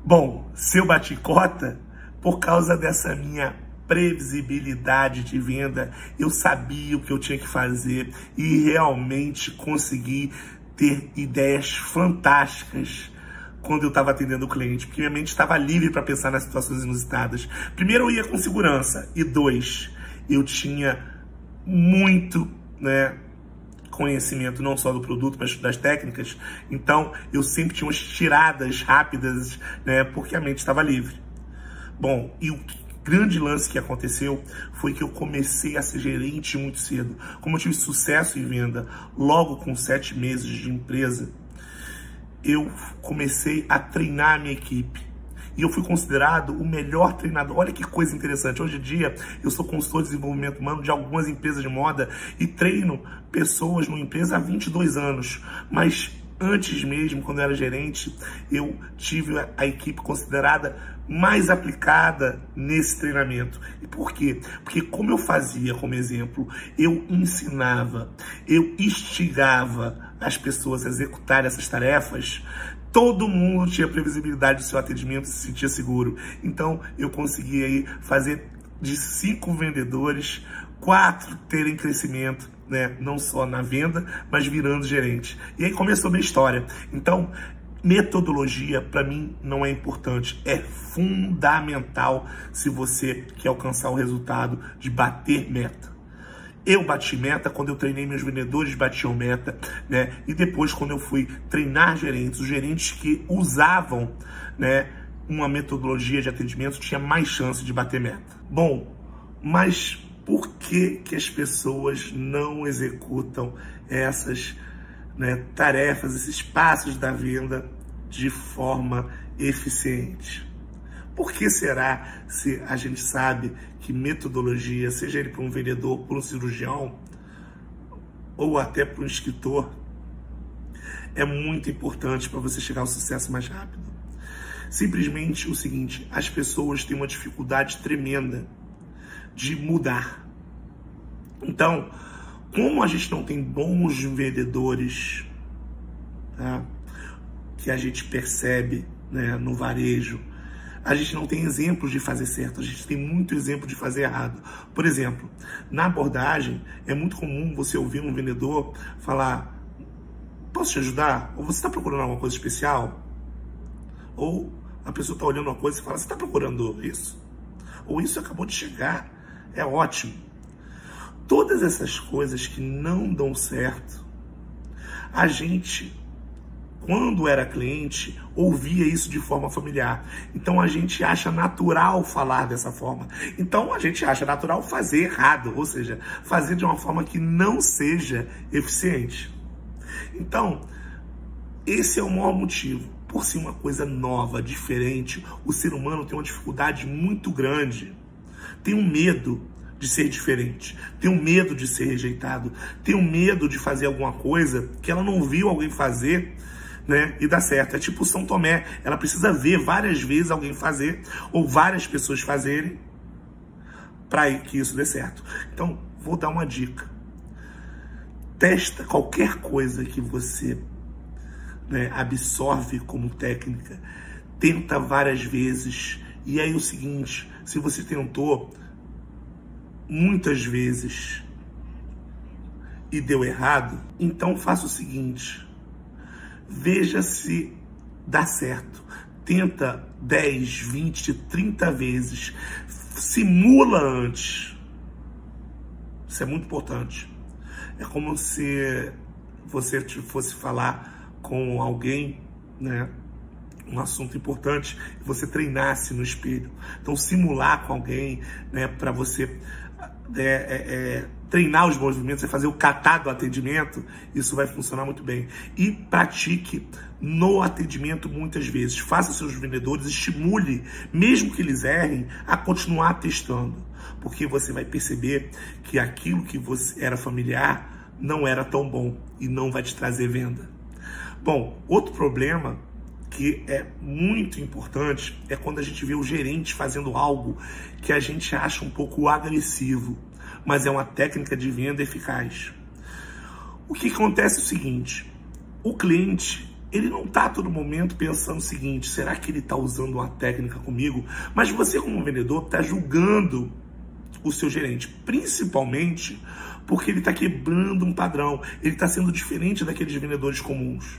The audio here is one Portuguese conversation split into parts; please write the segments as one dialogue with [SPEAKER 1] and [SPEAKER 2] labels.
[SPEAKER 1] Bom, se eu bati cota, por causa dessa minha previsibilidade de venda, eu sabia o que eu tinha que fazer e realmente consegui ter ideias fantásticas quando eu estava atendendo o cliente, porque minha mente estava livre para pensar nas situações inusitadas. Primeiro, eu ia com segurança, e dois, eu tinha muito, conhecimento não só do produto, mas das técnicas. Então, eu sempre tinha umas tiradas rápidas, porque a mente estava livre. Bom, e o grande lance que aconteceu foi que eu comecei a ser gerente muito cedo. Como eu tive sucesso em venda logo com 7 meses de empresa, eu comecei a treinar a minha equipe. E eu fui considerado o melhor treinador. Olha que coisa interessante. Hoje em dia, eu sou consultor de desenvolvimento humano de algumas empresas de moda e treino pessoas numa empresa há 22 anos. Mas antes mesmo, quando eu era gerente, eu tive a equipe considerada mais aplicada nesse treinamento. E por quê? Porque como eu fazia como exemplo, eu ensinava, eu instigava as pessoas a executar essas tarefas, todo mundo tinha previsibilidade do seu atendimento, se sentia seguro. Então, eu consegui aí fazer de 5 vendedores, 4 terem crescimento, não só na venda, mas virando gerente. E aí começou a minha história. Então, metodologia, para mim, não é importante. É fundamental se você quer alcançar o resultado de bater meta. Eu bati meta quando eu treinei meus vendedores, batiam meta, E depois, quando eu fui treinar gerentes, os gerentes que usavam, uma metodologia de atendimento tinha mais chance de bater meta. Bom, mas por que as pessoas não executam essas tarefas, esses passos da venda de forma eficiente? Por que será, se a gente sabe que metodologia, seja ele para um vendedor, para um cirurgião, ou até para um escritor, é muito importante para você chegar ao sucesso mais rápido? Simplesmente o seguinte: as pessoas têm uma dificuldade tremenda de mudar. Então, como a gente não tem bons vendedores, que a gente percebe no varejo, a gente não tem exemplos de fazer certo, a gente tem muito exemplo de fazer errado. Por exemplo, na abordagem, é muito comum você ouvir um vendedor falar: posso te ajudar? Ou você está procurando alguma coisa especial? Ou a pessoa está olhando uma coisa e fala: você está procurando isso? Ou isso acabou de chegar, é ótimo. Todas essas coisas que não dão certo, a gente, quando era cliente, ouvia isso de forma familiar. Então a gente acha natural falar dessa forma. Então a gente acha natural fazer errado, ou seja, fazer de uma forma que não seja eficiente. Então, esse é o maior motivo. Por ser uma coisa nova, diferente, o ser humano tem uma dificuldade muito grande. Tem um medo de ser diferente, tem um medo de ser rejeitado, tem um medo de fazer alguma coisa que ela não viu alguém fazer, e dá certo. É tipo São Tomé, ela precisa ver várias vezes alguém fazer, ou várias pessoas fazerem, para que isso dê certo. Então, vou dar uma dica. Testa qualquer coisa que você absorve como técnica, tenta várias vezes. E aí o seguinte: se você tentou muitas vezes e deu errado, então faça o seguinte: veja se dá certo. Tenta 10, 20, 30 vezes. Simula antes. Isso é muito importante. É como se você fosse falar com alguém, um assunto importante, e você treinasse no espelho. Então, simular com alguém, para você treinar os movimentos, fazer o kata do atendimento, isso vai funcionar muito bem. E pratique no atendimento muitas vezes. Faça seus vendedores, estimule, mesmo que eles errem, a continuar testando. Porque você vai perceber que aquilo que você era familiar não era tão bom e não vai te trazer venda. Bom, outro problema que é muito importante é quando a gente vê o gerente fazendo algo que a gente acha um pouco agressivo, mas é uma técnica de venda eficaz. O que acontece é o seguinte, o cliente, ele não está a todo momento pensando o seguinte, será que ele está usando uma técnica comigo? Mas você, como vendedor, está julgando o seu gerente, principalmente porque ele está quebrando um padrão, ele está sendo diferente daqueles vendedores comuns.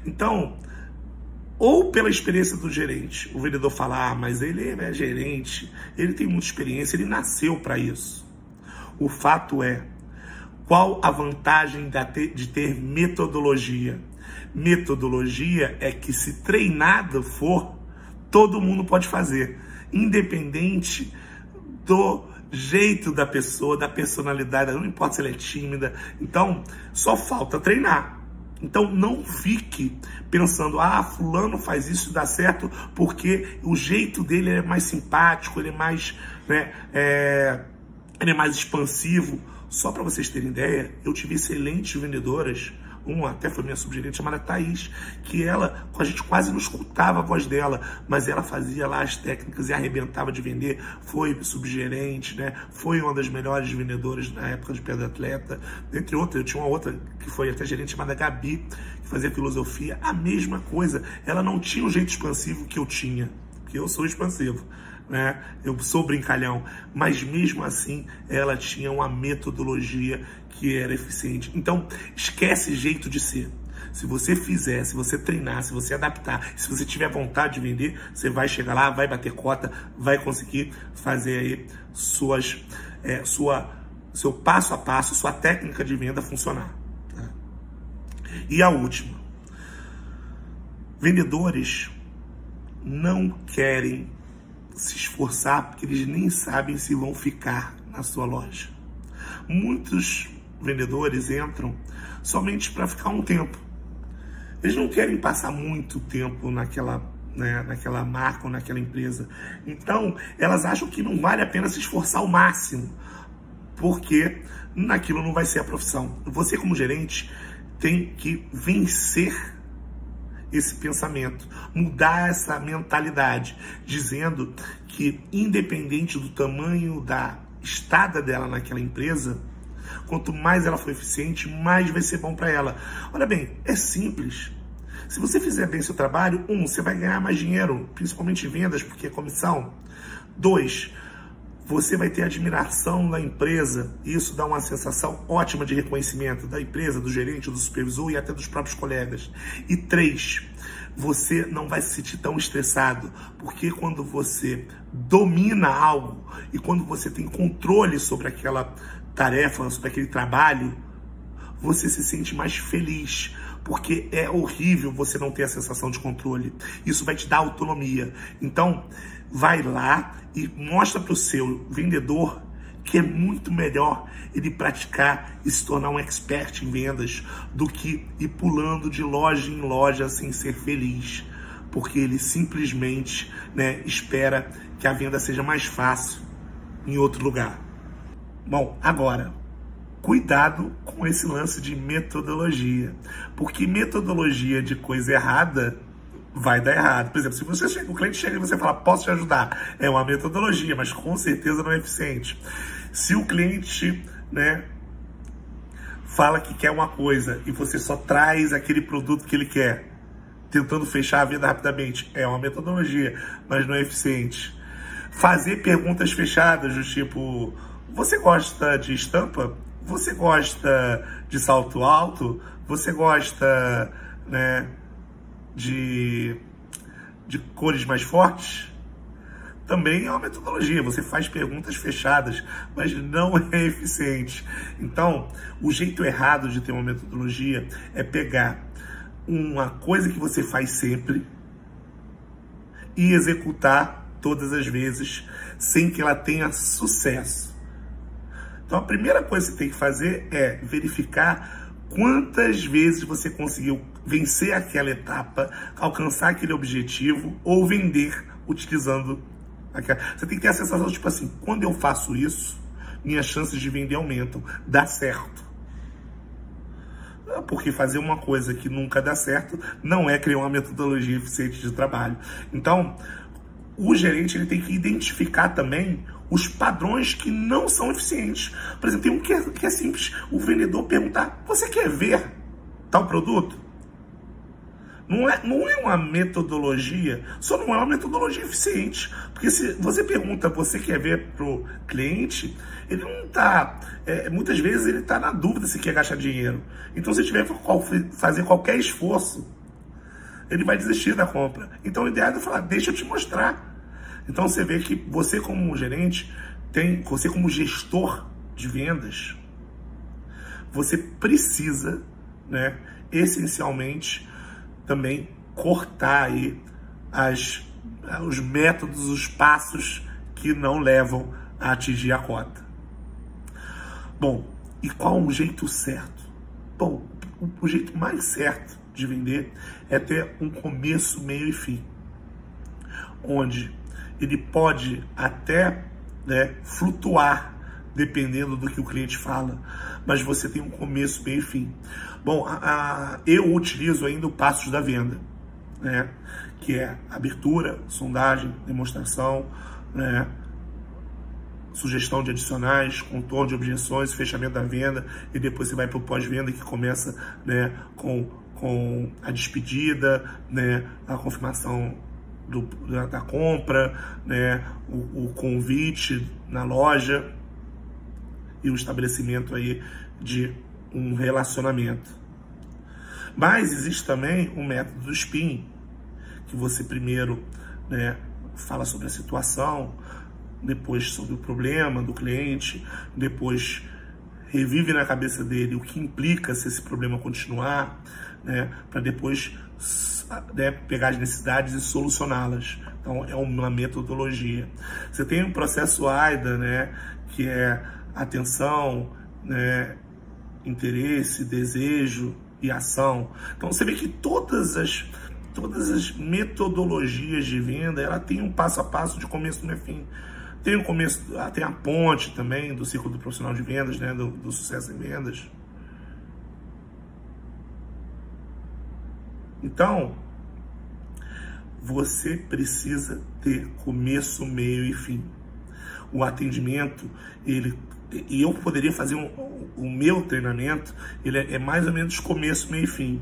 [SPEAKER 1] Então, ou pela experiência do gerente, o vendedor fala, mas ele é gerente, ele tem muita experiência, ele nasceu para isso. O fato é, qual a vantagem de ter metodologia? Metodologia é que, se treinado for, todo mundo pode fazer, independente do jeito da pessoa, da personalidade, não importa se ela é tímida. Então, só falta treinar. Então, não fique pensando, fulano faz isso e dá certo porque o jeito dele é mais simpático, ele é mais, ele é mais expansivo. Só para vocês terem ideia, eu tive excelentes vendedoras, uma até foi minha subgerente, chamada Thaís, que ela, a gente quase não escutava a voz dela, mas ela fazia lá as técnicas e arrebentava de vender, foi subgerente, foi uma das melhores vendedoras na época de Pedra Atleta, entre outras. Eu tinha uma outra que foi até gerente, chamada Gabi, que fazia filosofia, a mesma coisa. Ela não tinha o jeito expansivo que eu tinha, porque eu sou expansivo, eu sou brincalhão, mas mesmo assim ela tinha uma metodologia que era eficiente. Então, esquece jeito de ser. Se você fizer, se você treinar, se você adaptar, se você tiver vontade de vender, você vai chegar lá, vai bater cota, vai conseguir fazer aí seu passo a passo, sua técnica de venda funcionar. Tá? E a última. Vendedores não querem se esforçar porque eles nem sabem se vão ficar na sua loja. Muitos vendedores entram somente para ficar um tempo. Eles não querem passar muito tempo naquela marca ou naquela empresa. Então, elas acham que não vale a pena se esforçar ao máximo, porque naquilo não vai ser a profissão. Você, como gerente, tem que vencer esse pensamento, mudar essa mentalidade, dizendo que, independente do tamanho da estada dela naquela empresa, quanto mais ela for eficiente, mais vai ser bom para ela. Olha bem, é simples. Se você fizer bem seu trabalho, você vai ganhar mais dinheiro, principalmente em vendas, porque é comissão. 2, você vai ter admiração da empresa. Isso dá uma sensação ótima de reconhecimento da empresa, do gerente, do supervisor e até dos próprios colegas. E 3, você não vai se sentir tão estressado, porque quando você domina algo e quando você tem controle sobre aquela tarefa, sobre aquele trabalho, você se sente mais feliz, porque é horrível você não ter a sensação de controle. Isso vai te dar autonomia. Então, vai lá e mostra para o seu vendedor que é muito melhor ele praticar e se tornar um expert em vendas do que ir pulando de loja em loja sem ser feliz, porque ele simplesmente espera que a venda seja mais fácil em outro lugar. Bom, agora, cuidado com esse lance de metodologia, porque metodologia de coisa errada vai dar errado. Por exemplo, se você chega, o cliente chega e você fala, posso te ajudar? É uma metodologia, mas com certeza não é eficiente. Se o cliente, fala que quer uma coisa e você só traz aquele produto que ele quer, tentando fechar a venda rapidamente, é uma metodologia, mas não é eficiente. Fazer perguntas fechadas do tipo, você gosta de estampa? Você gosta de salto alto? Você gosta, de cores mais fortes? Também é uma metodologia. Você faz perguntas fechadas, mas não é eficiente. Então, o jeito errado de ter uma metodologia é pegar uma coisa que você faz sempre e executar todas as vezes sem que ela tenha sucesso. Então, a primeira coisa que você tem que fazer é verificar quantas vezes você conseguiu vencer aquela etapa, alcançar aquele objetivo ou vender utilizando aquela. Você tem que ter a sensação, tipo assim, quando eu faço isso, minhas chances de vender aumentam, dá certo. Porque fazer uma coisa que nunca dá certo não é criar uma metodologia eficiente de trabalho. Então, o gerente ele tem que identificar também os padrões que não são eficientes. Por exemplo, tem um que é simples, o vendedor perguntar, você quer ver tal produto? Não é uma metodologia, só não é uma metodologia eficiente. Porque se você pergunta, você quer ver para o cliente, ele não está, muitas vezes ele está na dúvida se quer gastar dinheiro. Então se tiver que fazer qualquer esforço, ele vai desistir da compra. Então o ideal é falar, deixa eu te mostrar. Então você vê que você como gerente, você como gestor de vendas, você precisa, né, essencialmente, também cortar aí os métodos, os passos que não levam a atingir a cota. Bom, e qual o jeito certo? Bom, o jeito mais certo de vender é ter um começo, meio e fim, onde ele pode até, né, flutuar dependendo do que o cliente fala, mas você tem um começo, meio e fim. Bom, eu utilizo ainda o Passos da Venda, né, que é abertura, sondagem, demonstração, né, sugestão de adicionais, contorno de objeções, fechamento da venda, e depois você vai para o pós-venda, que começa, né, com a despedida, né, a confirmação da compra, né, o convite na loja e o estabelecimento aí de um relacionamento. Mas existe também o método do spin, que você primeiro, né, fala sobre a situação, depois sobre o problema do cliente, depois revive na cabeça dele o que implica se esse problema continuar, né, para depois, né, pegar as necessidades e solucioná-las. Então é uma metodologia. Você tem um processo AIDA, né, que é atenção, né, interesse, desejo e ação. Então você vê que todas as metodologias de venda, ela tem um passo a passo de começo, meio e fim. Tem o começo, tem a ponte também do ciclo do profissional de vendas, né, do sucesso em vendas. Então, você precisa ter começo, meio e fim. O atendimento, e eu poderia fazer o meu treinamento, ele é mais ou menos começo, meio e fim.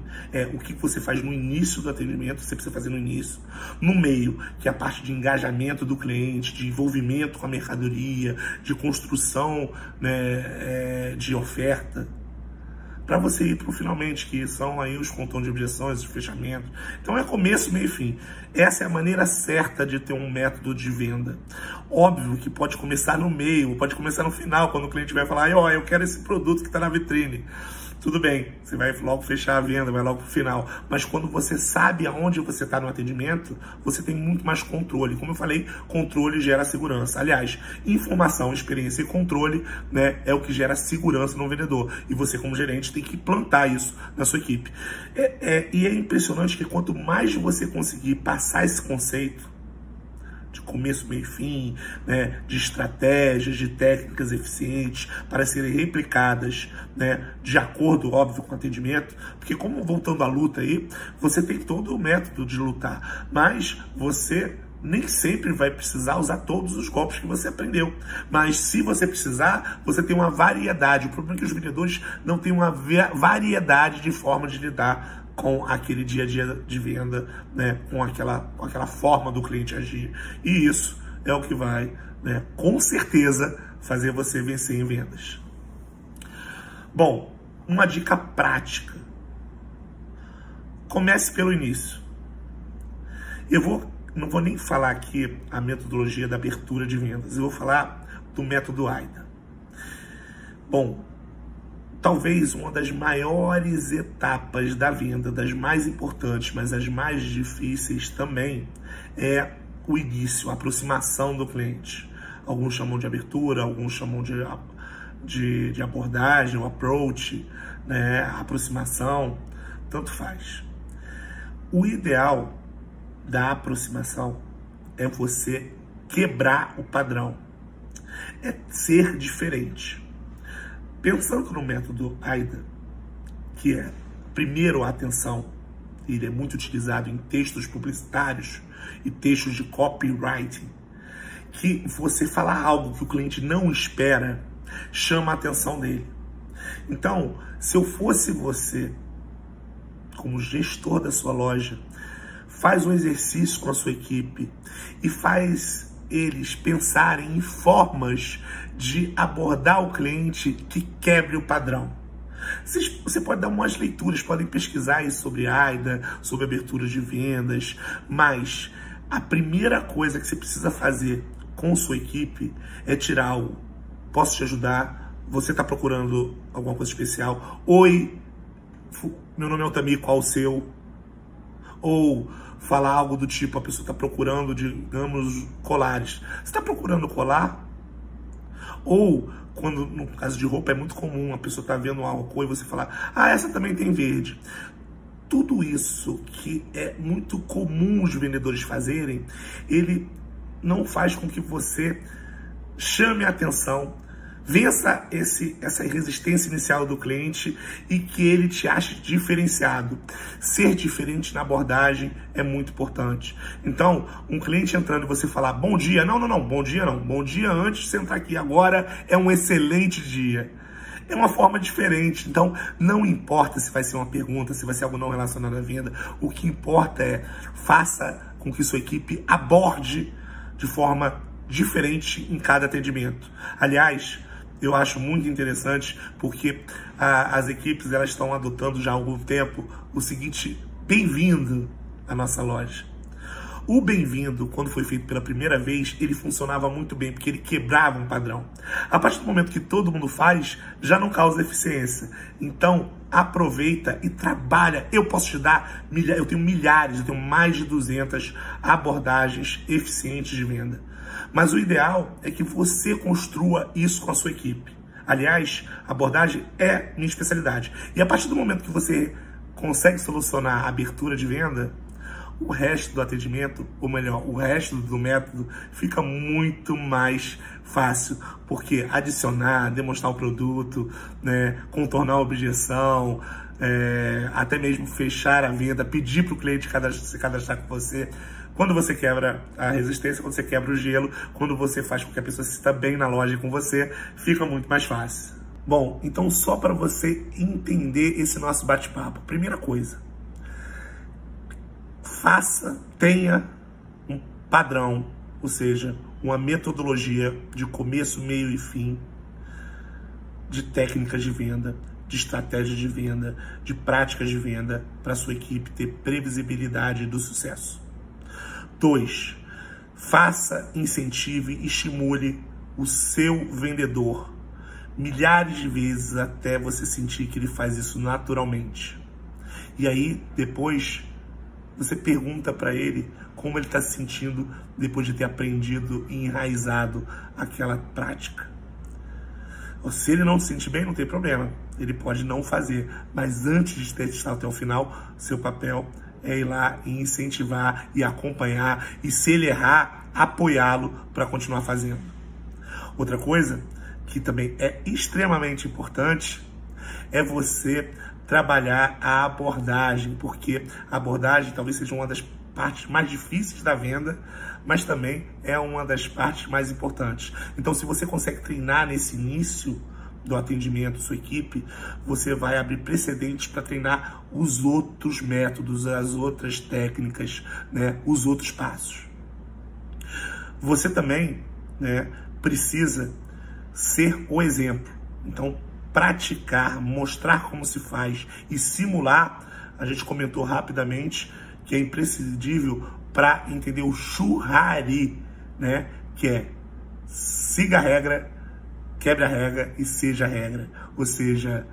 [SPEAKER 1] O que você faz no início do atendimento, você precisa fazer no início. No meio, que é a parte de engajamento do cliente, de envolvimento com a mercadoria, de construção, né, de oferta, para você ir para o finalmente, que são aí os contornos de objeções, os fechamentos. Então é começo, meio e fim. Essa é a maneira certa de ter um método de venda. Óbvio que pode começar no meio, pode começar no final, quando o cliente vai falar, ó, eu quero esse produto que está na vitrine. Tudo bem, você vai logo fechar a venda, vai logo para o final. Mas quando você sabe aonde você está no atendimento, você tem muito mais controle. Como eu falei, controle gera segurança. Aliás, informação, experiência e controle, né, é o que gera segurança no vendedor. E você, como gerente, tem que plantar isso na sua equipe. E é impressionante que quanto mais você conseguir passar esse conceito de começo, meio e fim, né, de estratégias, de técnicas eficientes para serem replicadas, né, de acordo, óbvio, com o atendimento, porque como voltando à luta aí, você tem todo o método de lutar, mas você nem sempre vai precisar usar todos os golpes que você aprendeu. Mas se você precisar, você tem uma variedade. O problema é que os vendedores não têm uma variedade de formas de lidar com aquele dia a dia de venda, né, com aquela forma do cliente agir. E isso é o que vai, né, com certeza, fazer você vencer em vendas. Bom, uma dica prática. Comece pelo início. Não vou nem falar aqui a metodologia da abertura de vendas, eu vou falar do método AIDA. Bom, talvez uma das maiores etapas da venda, das mais importantes, mas as mais difíceis também, é o início, a aproximação do cliente. Alguns chamam de abertura, alguns chamam de abordagem, o approach, né, a aproximação, tanto faz. O ideal da aproximação é você quebrar o padrão, é ser diferente. Pensando no método AIDA, que é, primeiro, a atenção, ele é muito utilizado em textos publicitários e textos de copywriting. que você falar algo que o cliente não espera chama a atenção dele. Então, se eu fosse você, como gestor da sua loja, faz um exercício com a sua equipe e faz eles pensarem em formas de abordar o cliente que quebre o padrão. Você pode dar umas leituras, podem pesquisar aí sobre AIDA, sobre abertura de vendas, mas a primeira coisa que você precisa fazer com sua equipe é tirar o "posso te ajudar? Você está procurando alguma coisa especial? Oi, meu nome é Altamir, qual o seu?" Ou falar algo do tipo, a pessoa está procurando, digamos, colares. Você está procurando colar? Ou, quando no caso de roupa é muito comum, a pessoa está vendo uma cor e você falar, ah, essa também tem verde. Tudo isso que é muito comum os vendedores fazerem, ele não faz com que você chame a atenção, vença essa resistência inicial do cliente e que ele te ache diferenciado. Ser diferente na abordagem é muito importante. Então, um cliente entrando e você falar bom dia, não, bom dia não. Bom dia antes de você entrar aqui, agora é um excelente dia. É uma forma diferente. Então, não importa se vai ser uma pergunta, se vai ser algo não relacionado à venda. O que importa é, faça com que sua equipe aborde de forma diferente em cada atendimento. Aliás, eu acho muito interessante porque as equipes elas estão adotando já há algum tempo o seguinte: bem-vindo à nossa loja. O bem-vindo, quando foi feito pela primeira vez, ele funcionava muito bem, porque ele quebrava um padrão. A partir do momento que todo mundo faz, já não causa eficiência. Então, aproveita e trabalha. Eu posso te dar, eu tenho milhares, eu tenho mais de 200 abordagens eficientes de venda. Mas o ideal é que você construa isso com a sua equipe. Aliás, abordagem é minha especialidade. E a partir do momento que você consegue solucionar a abertura de venda, o resto do atendimento, ou melhor, o resto do método fica muito mais fácil, porque adicionar, demonstrar o produto, né, contornar a objeção, até mesmo fechar a venda, pedir para o cliente se cadastrar com você. Quando você quebra a resistência, quando você quebra o gelo, quando você faz com que a pessoa se sinta bem na loja com você, fica muito mais fácil. Bom, então só para você entender esse nosso bate-papo, primeira coisa, tenha um padrão, ou seja, uma metodologia de começo, meio e fim, de técnicas de venda, de estratégia de venda, de práticas de venda, para a sua equipe ter previsibilidade do sucesso. 2. Faça, incentive e estimule o seu vendedor milhares de vezes até você sentir que ele faz isso naturalmente. E aí, depois, você pergunta para ele como ele está se sentindo depois de ter aprendido e enraizado aquela prática. Se ele não se sentir bem, não tem problema. Ele pode não fazer. Mas antes de testar até o final, seu papel é ir lá e incentivar e acompanhar. E se ele errar, apoiá-lo para continuar fazendo. Outra coisa que também é extremamente importante é você trabalhar a abordagem, porque a abordagem talvez seja uma das partes mais difíceis da venda, mas também é uma das partes mais importantes. Então, se você consegue treinar nesse início do atendimento, sua equipe, você vai abrir precedentes para treinar os outros métodos, as outras técnicas, né, os outros passos. Você também, né, precisa ser o exemplo. Então, praticar, mostrar como se faz e simular, a gente comentou rapidamente que é imprescindível para entender o churrari, né? Que é siga a regra, quebre a regra e seja a regra. Ou seja,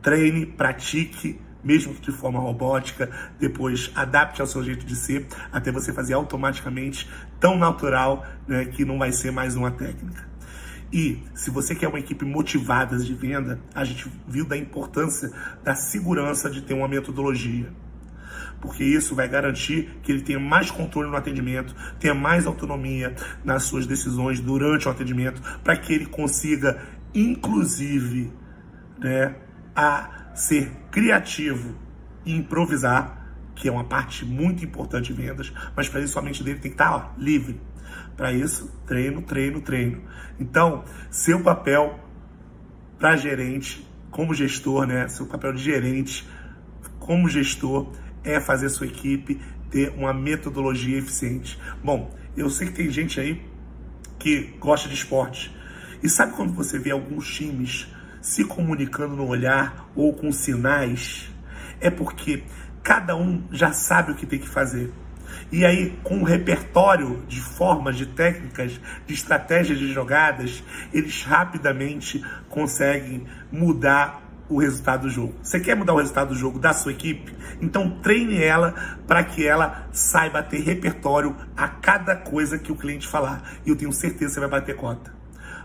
[SPEAKER 1] treine, pratique, mesmo que de forma robótica, depois adapte ao seu jeito de ser, até você fazer automaticamente tão natural, né, que não vai ser mais uma técnica. E se você quer uma equipe motivada de venda, a gente viu da importância da segurança de ter uma metodologia. Porque isso vai garantir que ele tenha mais controle no atendimento, tenha mais autonomia nas suas decisões durante o atendimento, para que ele consiga, inclusive, né, a ser criativo e improvisar que é uma parte muito importante de vendas, mas para isso sua mente dele tem que estar livre. Para isso, treino, treino, treino. Então, seu papel para gerente, como gestor, né? Seu papel de gerente, como gestor, é fazer sua equipe ter uma metodologia eficiente. Bom, eu sei que tem gente aí que gosta de esporte. E sabe quando você vê alguns times se comunicando no olhar ou com sinais? É porque cada um já sabe o que tem que fazer. E aí, com um repertório de formas, de técnicas, de estratégias de jogadas, eles rapidamente conseguem mudar o resultado do jogo. Você quer mudar o resultado do jogo da sua equipe? Então treine ela para que ela saiba ter repertório a cada coisa que o cliente falar. E eu tenho certeza que você vai bater cota.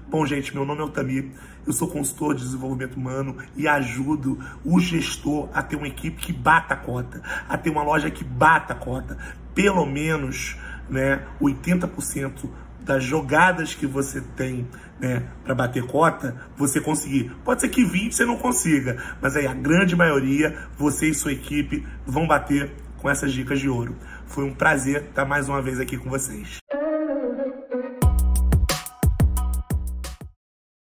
[SPEAKER 1] Bom, gente, meu nome é Altamir, eu sou consultor de desenvolvimento humano e ajudo o gestor a ter uma equipe que bata a cota, a ter uma loja que bata a cota. Pelo menos, né, 80% das jogadas que você tem, né, para bater cota, você conseguir. Pode ser que 20 você não consiga, mas aí a grande maioria, você e sua equipe vão bater com essas dicas de ouro. Foi um prazer estar mais uma vez aqui com vocês.